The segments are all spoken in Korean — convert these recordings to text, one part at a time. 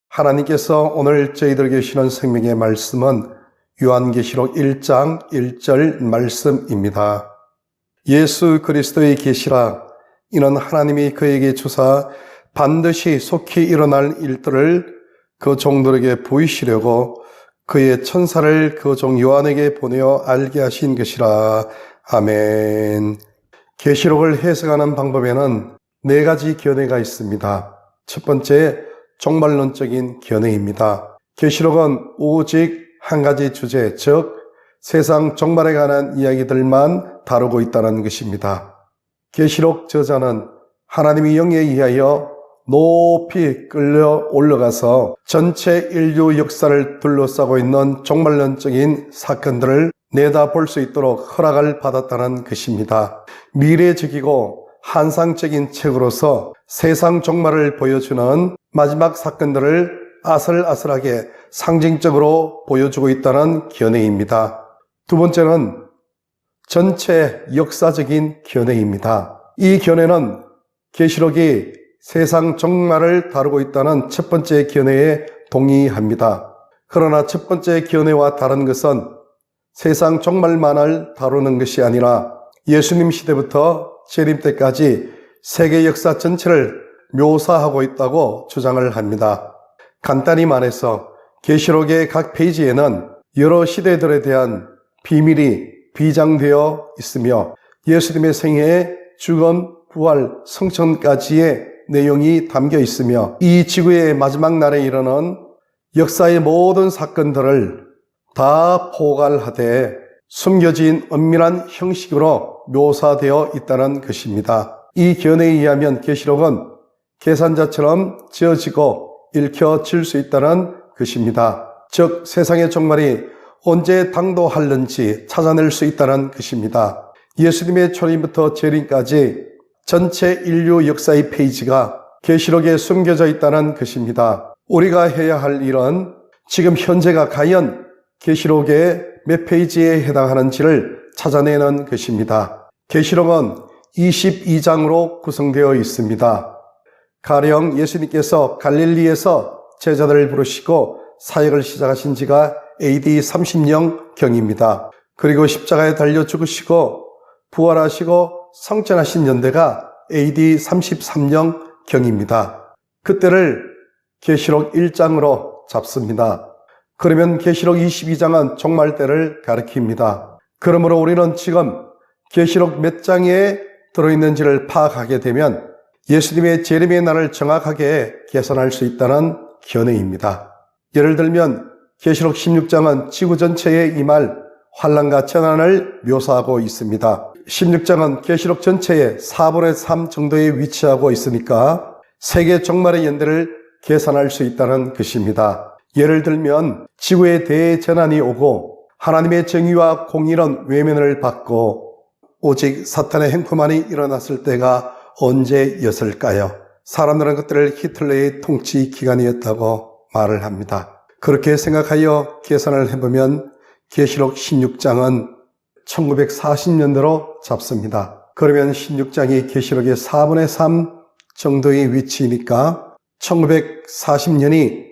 하나님께서 오늘 저희들에게 주시는 생명의 말씀은 요한계시록 1장 1절 말씀입니다. 예수 그리스도의 계시라. 이는 하나님이 그에게 주사 반드시 속히 일어날 일들을 그 종들에게 보이시려고 그의 천사를 그 종 요한에게 보내어 알게 하신 것이라. 아멘. 계시록을 해석하는 방법에는 4가지 견해가 있습니다. 첫 번째, 종말론적인 견해입니다. 계시록은 오직 한 가지 주제, 즉 세상 종말에 관한 이야기들만 다루고 있다는 것입니다. 계시록 저자는 하나님의 영에 의하여 높이 끌려 올라가서 전체 인류 역사를 둘러싸고 있는 종말론적인 사건들을 내다볼 수 있도록 허락을 받았다는 것입니다. 미래적이고 환상적인 책으로서 세상 종말을 보여주는 마지막 사건들을 아슬아슬하게 상징적으로 보여주고 있다는 견해입니다. 두 번째는 전체 역사적인 견해입니다. 이 견해는 계시록이 세상 종말을 다루고 있다는 첫 번째 견해에 동의합니다. 그러나 첫 번째 견해와 다른 것은 세상 종말만을 다루는 것이 아니라 예수님 시대부터 재림 때까지 세계 역사 전체를 묘사하고 있다고 주장을 합니다. 간단히 말해서 계시록의 각 페이지에는 여러 시대들에 대한 비밀이 비장되어 있으며 예수님의 생애, 죽음, 부활, 성천까지의 내용이 담겨 있으며 이 지구의 마지막 날에 이르는 역사의 모든 사건들을 다 포괄하되 숨겨진 엄밀한 형식으로 묘사되어 있다는 것입니다. 이 견해에 의하면 계시록은 계산자처럼 지어지고 읽혀질 수 있다는 것입니다. 즉 세상의 종말이 언제 당도할는지 찾아낼 수 있다는 것입니다. 예수님의 초림부터 재림까지 전체 인류 역사의 페이지가 계시록에 숨겨져 있다는 것입니다. 우리가 해야 할 일은 지금 현재가 과연 계시록의 몇 페이지에 해당하는지를 찾아내는 것입니다. 계시록은 22장으로 구성되어 있습니다. 가령 예수님께서 갈릴리에서 제자들을 부르시고 사역을 시작하신 지가 AD 30년경입니다. 그리고 십자가에 달려 죽으시고 부활하시고 성천하신 연대가 AD 33년경입니다. 그때를 계시록 1장으로 잡습니다. 그러면 계시록 22장은 종말 때를 가리킵니다. 그러므로 우리는 지금 계시록 몇 장에 들어있는지를 파악하게 되면 예수님의 재림의 날을 정확하게 계산할 수 있다는 견해입니다. 예를 들면 계시록 16장은 지구 전체에 임할 환난과 재난을 묘사하고 있습니다. 16장은 계시록 전체의 4분의 3 정도에 위치하고 있으니까 세계 종말의 연대를 계산할 수 있다는 것입니다. 예를 들면 지구에 대재난이 오고 하나님의 정의와 공의는 외면을 받고 오직 사탄의 행포만이 일어났을 때가 언제였을까요? 사람들은 그때를 히틀러의 통치 기간이었다고 말을 합니다. 그렇게 생각하여 계산을 해보면 계시록 16장은 1940년대로 잡습니다. 그러면 16장이 계시록의 4분의 3 정도의 위치이니까 1940년이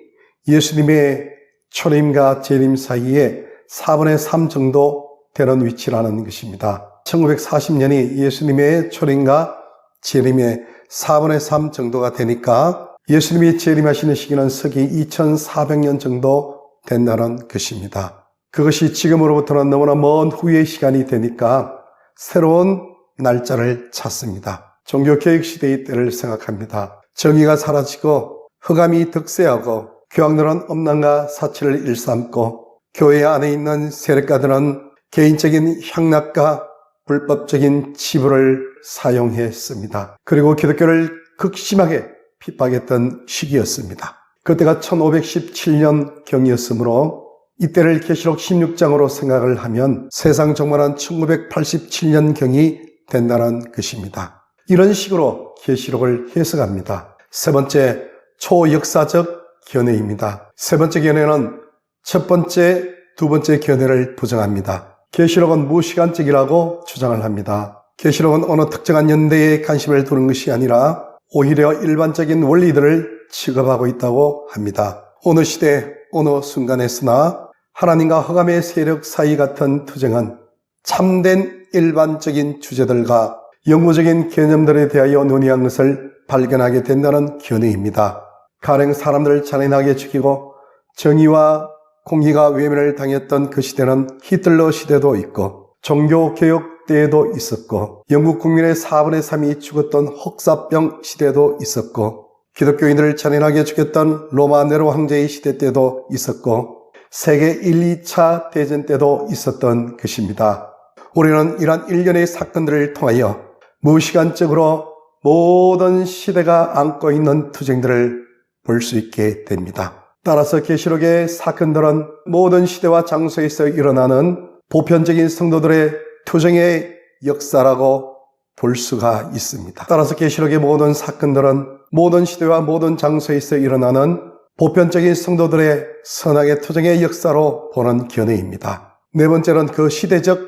예수님의 초림과 재림 사이에 4분의 3 정도 되는 위치라는 것입니다. 1940년이 예수님의 초림과 재림의 4분의 3 정도가 되니까 예수님이 재림하시는 시기는 서기 2400년 정도 된다는 것입니다. 그것이 지금으로부터는 너무나 먼 후의 시간이 되니까 새로운 날짜를 찾습니다. 종교개혁 시대의 때를 생각합니다. 정의가 사라지고 흑암이 득세하고 교황들은 엄난과 사치를 일삼고 교회 안에 있는 세력가들은 개인적인 향락과 불법적인 치부를 사용했습니다. 그리고 기독교를 극심하게 핍박했던 시기였습니다. 그때가 1517년경이었으므로 이때를 계시록 16장으로 생각을 하면 세상 종말은 1987년경이 된다는 것입니다. 이런 식으로 계시록을 해석합니다. 세 번째, 초역사적 견해입니다. 세 번째 견해는 첫 번째, 두 번째 견해를 부정합니다. 계시록은 무시간적이라고 주장을 합니다. 계시록은 어느 특정한 연대에 관심을 두는 것이 아니라 오히려 일반적인 원리들을 취급하고 있다고 합니다. 어느 시대, 어느 순간에서나 하나님과 흑암의 세력 사이 같은 투쟁은 참된 일반적인 주제들과 영구적인 개념들에 대하여 논의한 것을 발견하게 된다는 견해입니다. 가령 사람들을 잔인하게 죽이고 정의와 공의가 외면을 당했던 그 시대는 히틀러 시대도 있고 종교개혁 때에도 있었고 영국 국민의 4분의 3이 죽었던 혹사병 시대도 있었고 기독교인들을 잔인하게 죽였던 로마 네로 황제의 시대 때도 있었고 세계 1, 2차 대전 때도 있었던 것입니다. 우리는 이러한 일련의 사건들을 통하여 무시간적으로 모든 시대가 안고 있는 투쟁들을 볼 수 있게 됩니다. 따라서 계시록의 사건들은 모든 시대와 장소에서 일어나는 보편적인 성도들의 투쟁의 역사라고 볼 수가 있습니다. 따라서 계시록의 모든 사건들은 모든 시대와 모든 장소에서 일어나는 보편적인 성도들의 선악의 투쟁의 역사로 보는 견해입니다. 네 번째는 그 시대적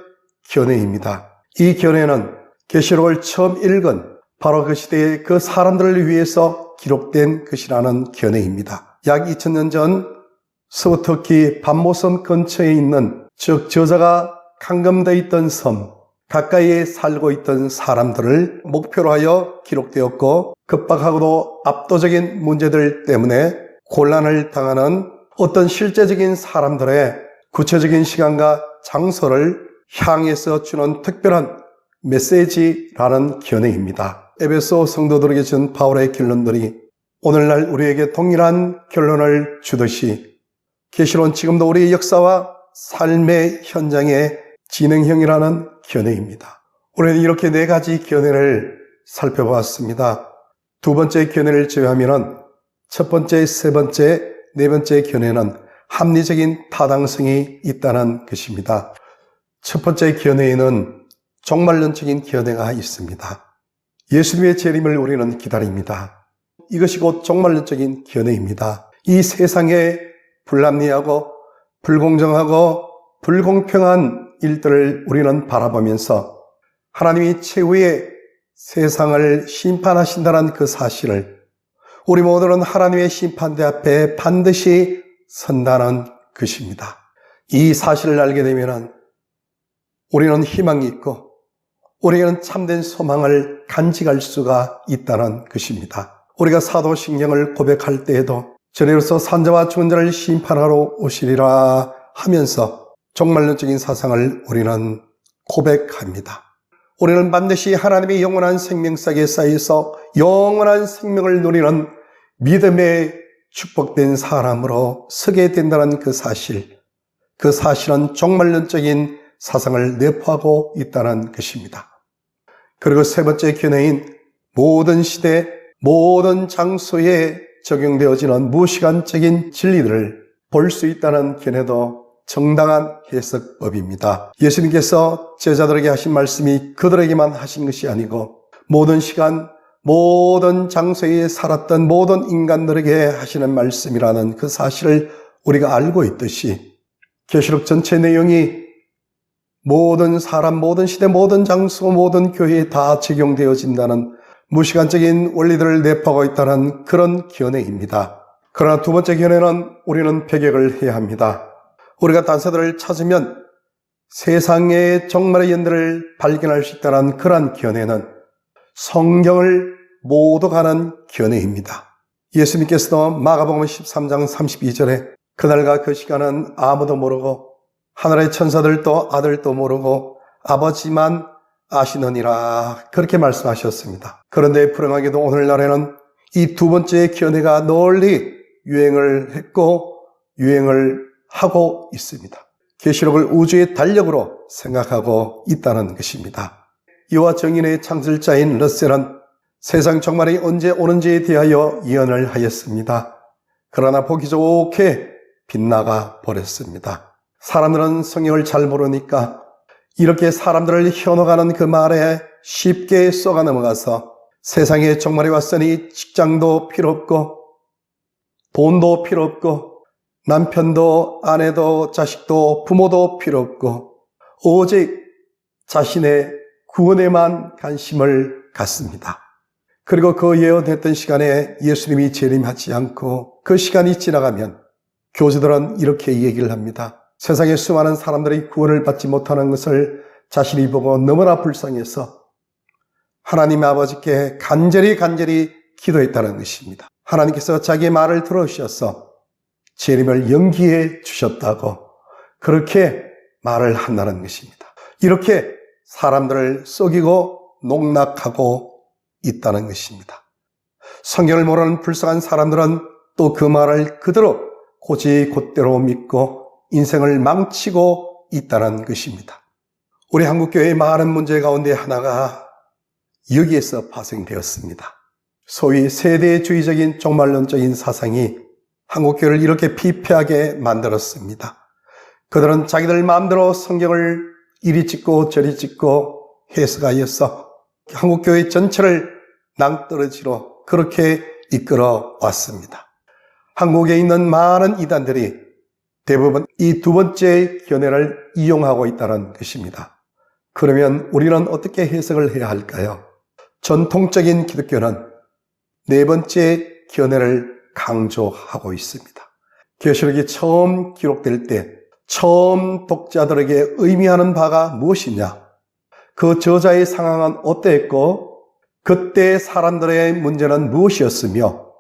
견해입니다. 이 견해는 계시록을 처음 읽은 바로 그 시대의 그 사람들을 위해서 기록된 것이라는 견해입니다. 약 2000년 전 서부터키 반모섬 근처에 있는 즉 저자가 감금되어 있던 섬 가까이에 살고 있던 사람들을 목표로 하여 기록되었고 급박하고도 압도적인 문제들 때문에 곤란을 당하는 어떤 실제적인 사람들의 구체적인 시간과 장소를 향해서 주는 특별한 메시지라는 견해입니다. 에베소 성도들에게 준 바울의 결론들이 오늘날 우리에게 동일한 결론을 주듯이 계시록은 지금도 우리의 역사와 삶의 현장의 진행형이라는 견해입니다. 우리는 이렇게 네 가지 견해를 살펴보았습니다. 두 번째 견해를 제외하면 첫 번째, 세 번째, 네 번째 견해는 합리적인 타당성이 있다는 것입니다. 첫 번째 견해에는 종말론적인 견해가 있습니다. 예수님의 재림을 우리는 기다립니다. 이것이 곧 종말론적인 견해입니다. 이 세상에 불합리하고 불공정하고 불공평한 일들을 우리는 바라보면서 하나님이 최후의 세상을 심판하신다는 그 사실을 우리 모두는 하나님의 심판대 앞에 반드시 선다는 것입니다. 이 사실을 알게 되면 우리는 희망이 있고 우리는 참된 소망을 간직할 수가 있다는 것입니다. 우리가 사도신경을 고백할 때에도 저리로서 산자와 죽은 자를 심판하러 오시리라 하면서 종말론적인 사상을 우리는 고백합니다. 우리는 반드시 하나님의 영원한 생명상에 쌓여서 영원한 생명을 누리는 믿음의 축복된 사람으로 서게 된다는 그 사실은 종말론적인 사상을 내포하고 있다는 것입니다. 그리고 세 번째 견해인 모든 시대, 모든 장소에 적용되어지는 무시간적인 진리들을 볼 수 있다는 견해도 정당한 해석법입니다. 예수님께서 제자들에게 하신 말씀이 그들에게만 하신 것이 아니고 모든 시간, 모든 장소에 살았던 모든 인간들에게 하시는 말씀이라는 그 사실을 우리가 알고 있듯이 계시록 전체 내용이 모든 사람, 모든 시대, 모든 장소, 모든 교회에 다 적용되어진다는 무시간적인 원리들을 내포하고 있다는 그런 견해입니다. 그러나 두 번째 견해는 우리는 배격을 해야 합니다. 우리가 단서들을 찾으면 세상의 종말의 연들을 발견할 수 있다는 그러한 견해는 성경을 모두 가는 견해입니다. 예수님께서도 마가복음 13장 32절에 그날과 그 시간은 아무도 모르고 하늘의 천사들도 아들도 모르고 아버지만 아시느니라 그렇게 말씀하셨습니다. 그런데 불행하게도 오늘날에는 이 두 번째 견해가 널리 유행을 했고 유행을 하고 있습니다. 계시록을 우주의 달력으로 생각하고 있다는 것입니다. 이와 정인의 창설자인 러셀은 세상 종말이 언제 오는지에 대하여 예언을 하였습니다. 그러나 보기 좋게 빗나가 버렸습니다. 사람들은 성경을 잘 모르니까 이렇게 사람들을 현혹하는 그 말에 쉽게 쏘가 넘어가서 세상에 종말이 왔으니 직장도 필요 없고 돈도 필요 없고 남편도 아내도 자식도 부모도 필요 없고 오직 자신의 구원에만 관심을 갖습니다. 그리고 그 예언했던 시간에 예수님이 재림하지 않고 그 시간이 지나가면 교주들은 이렇게 얘기를 합니다. 세상에 수많은 사람들이 구원을 받지 못하는 것을 자신이 보고 너무나 불쌍해서 하나님 아버지께 간절히 기도했다는 것입니다. 하나님께서 자기의 말을 들어주셔서 재림을 연기해 주셨다고 그렇게 말을 한다는 것입니다. 이렇게 사람들을 속이고 농락하고 있다는 것입니다. 성경을 모르는 불쌍한 사람들은 또 그 말을 그대로 곧대로 믿고 인생을 망치고 있다는 것입니다. 우리 한국교회의 많은 문제 가운데 하나가 여기에서 파생되었습니다. 소위 세대주의적인 종말론적인 사상이 한국교회를 이렇게 피폐하게 만들었습니다. 그들은 자기들 마음대로 성경을 이리 찢고 저리 찢고 해석하여서 한국교회 전체를 낭떠러지로 그렇게 이끌어 왔습니다. 한국에 있는 많은 이단들이 대부분 이 두 번째 견해를 이용하고 있다는 것입니다. 그러면 우리는 어떻게 해석을 해야 할까요? 전통적인 기독교는 네 번째 견해를 강조하고 있습니다. 계시록이 처음 기록될 때 처음 독자들에게 의미하는 바가 무엇이냐? 그 저자의 상황은 어떠했고 그때 사람들의 문제는 무엇이었으며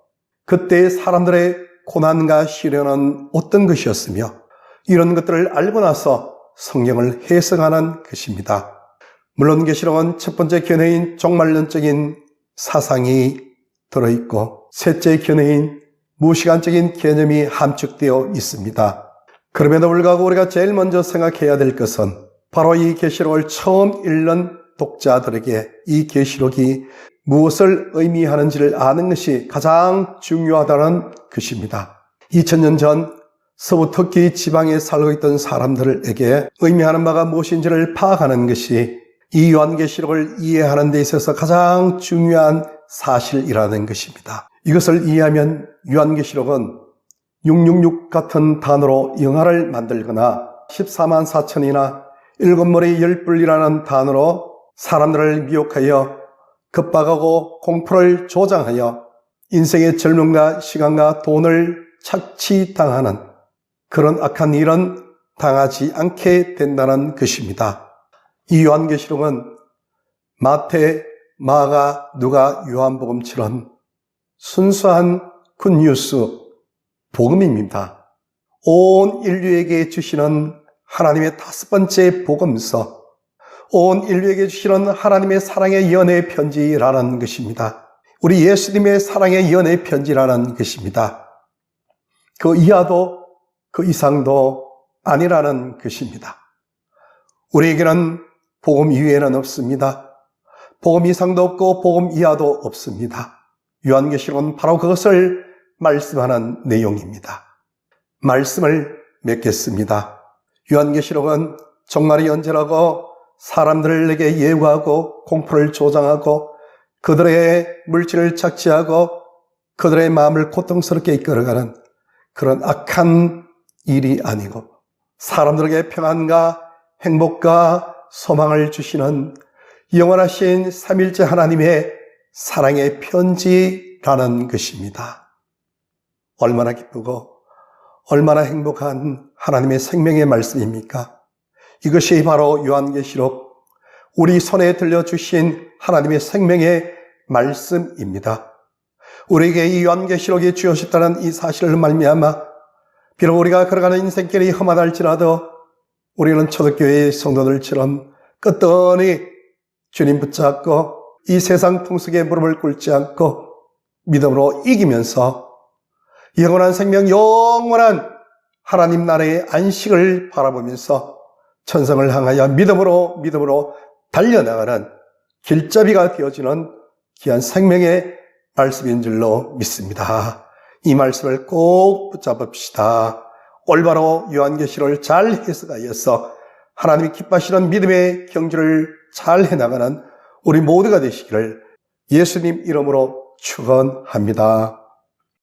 그때 사람들의 고난과 시련은 어떤 것이었으며 이런 것들을 알고 나서 성경을 해석하는 것입니다. 물론 계시록은 첫 번째 견해인 종말론적인 사상이 들어있고 셋째 견해인 무시간적인 개념이 함축되어 있습니다. 그럼에도 불구하고 우리가 제일 먼저 생각해야 될 것은 바로 이 계시록을 처음 읽는 독자들에게 이 계시록이 무엇을 의미하는지를 아는 것이 가장 중요하다는 것입니다. 2000년 전 서부 터키 지방에 살고 있던 사람들에게 의미하는 바가 무엇인지를 파악하는 것이 이 요한계시록을 이해하는 데 있어서 가장 중요한 사실이라는 것입니다. 이것을 이해하면 요한계시록은 666 같은 단어로 영화를 만들거나 14만 4천이나 7머리 10뿔이라는 단어로 사람들을 미혹하여 급박하고 공포를 조장하여 인생의 젊음과 시간과 돈을 착취당하는 그런 악한 일은 당하지 않게 된다는 것입니다. 이 요한계시록은 마태, 마가, 누가, 요한복음처럼 순수한 굿뉴스, 복음입니다. 온 인류에게 주시는 하나님의 5번째 복음서, 온 인류에게 주시는 하나님의 사랑의 연애 편지라는 것입니다. 우리 예수님의 사랑의 연애 편지라는 것입니다. 그 이하도 그 이상도 아니라는 것입니다. 우리에게는 복음 이외에는 없습니다. 복음 이상도 없고 복음 이하도 없습니다. 요한계시록은 바로 그것을 말씀하는 내용입니다. 말씀을 맺겠습니다. 요한계시록은 종말이 언제라고 사람들에게 예고하고 공포를 조장하고 그들의 물질을 착취하고 그들의 마음을 고통스럽게 이끌어가는 그런 악한 일이 아니고 사람들에게 평안과 행복과 소망을 주시는 영원하신 삼일째 하나님의 사랑의 편지라는 것입니다. 얼마나 기쁘고 얼마나 행복한 하나님의 생명의 말씀입니까? 이것이 바로 요한계시록, 우리 손에 들려주신 하나님의 생명의 말씀입니다. 우리에게 이 요한계시록이 주어졌다는 이 사실을 말미암아 비록 우리가 걸어가는 인생길이 험하다 할지라도 우리는 초대교회의 성도들처럼 끄떡이 주님 붙잡고 이 세상 풍속에 무릎을 꿇지 않고 믿음으로 이기면서 영원한 생명, 영원한 하나님 나라의 안식을 바라보면서 천성을 향하여 믿음으로 달려나가는 길잡이가 되어지는 귀한 생명의 말씀인 줄로 믿습니다. 이 말씀을 꼭 붙잡읍시다. 올바로 요한계시록을 잘 해석하여서 하나님이 기뻐하시는 믿음의 경주를 잘 해나가는 우리 모두가 되시기를 예수님 이름으로 축원합니다.